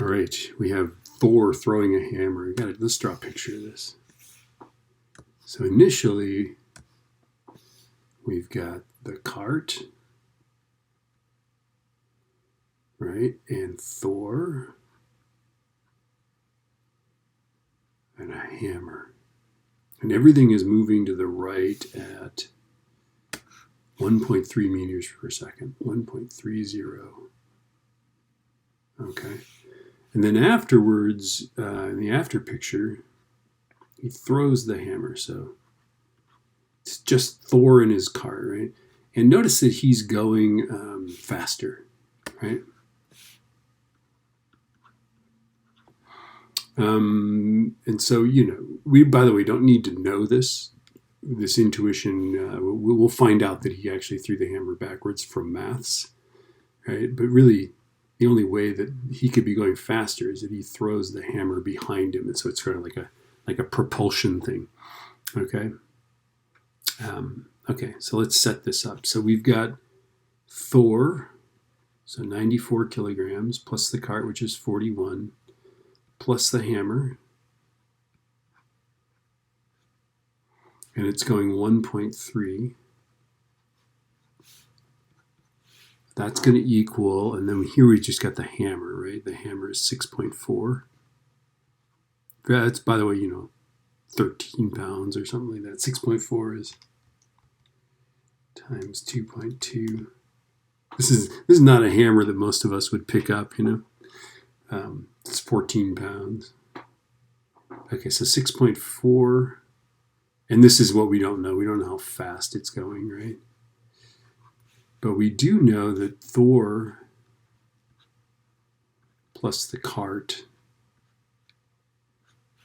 All right, we have Thor throwing a hammer. Let's draw a picture of this. So initially, we've got the cart, right, and Thor, and a hammer. And everything is moving to the right at 1.3 meters per second, 1.30. Okay. And then afterwards, in the after picture, he throws the hammer. So it's just Thor in his cart, right? And notice that he's going faster, right? And so, we, by the way, don't need to know this intuition. We'll find out that he actually threw the hammer backwards from maths, right? But really, the only way that he could be going faster is that he throws the hammer behind him. And so it's kind of like a propulsion thing, okay? Okay, so let's set this up. So we've got Thor, so 94 kilograms, plus the cart, which is 41, plus the hammer, and it's going 1.3. That's going to equal, and then here we just got the hammer, right? The hammer is 6.4. That's, by the way, 13 pounds or something like that. 6.4 is times 2.2. This is not a hammer that most of us would pick up, It's 14 pounds. Okay, so 6.4. And this is what we don't know. We don't know how fast it's going, right? But we do know that Thor plus the cart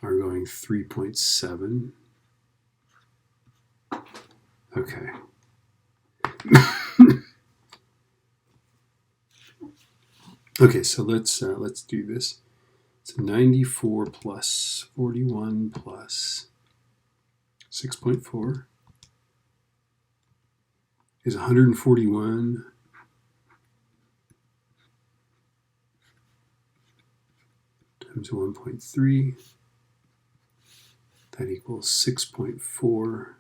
are going 3.7. Okay. Okay, so let's do this. So 94 plus 41 plus 6.4 is 141 times 1.3. That equals 6.4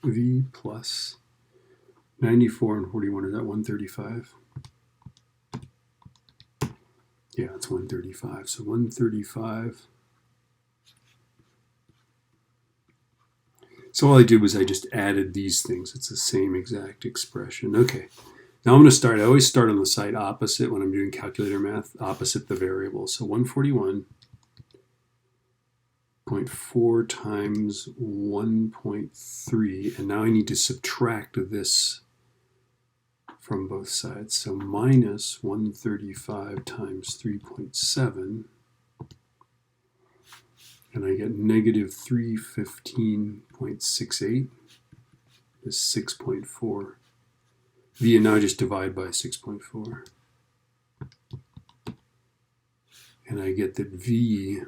V plus 94 and 41. Is that 135? Yeah, it's 135. So 135. So all I did was I just added these things. It's the same exact expression. Okay. Now I'm going to start. I always start on the side opposite when I'm doing calculator math, opposite the variable. So 141.4 times 1.3. And now I need to subtract this from both sides. So minus 135 times 3.7. And I get negative 315.68 is 6.4. V, and now I just divide by 6.4. And I get that V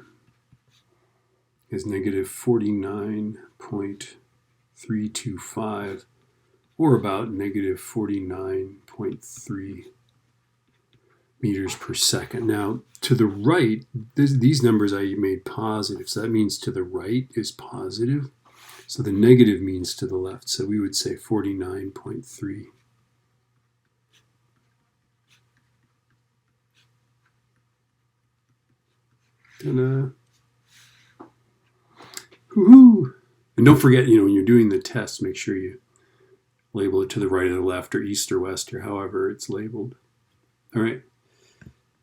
is negative 49.325, or about negative 49.3 meters per second. Now, to the right, these numbers I made positive, so that means to the right is positive. So the negative means to the left, so we would say 49.3. Ta-da. Woohoo! And don't forget, when you're doing the test, make sure you label it to the right or the left or east or west or however it's labeled. All right.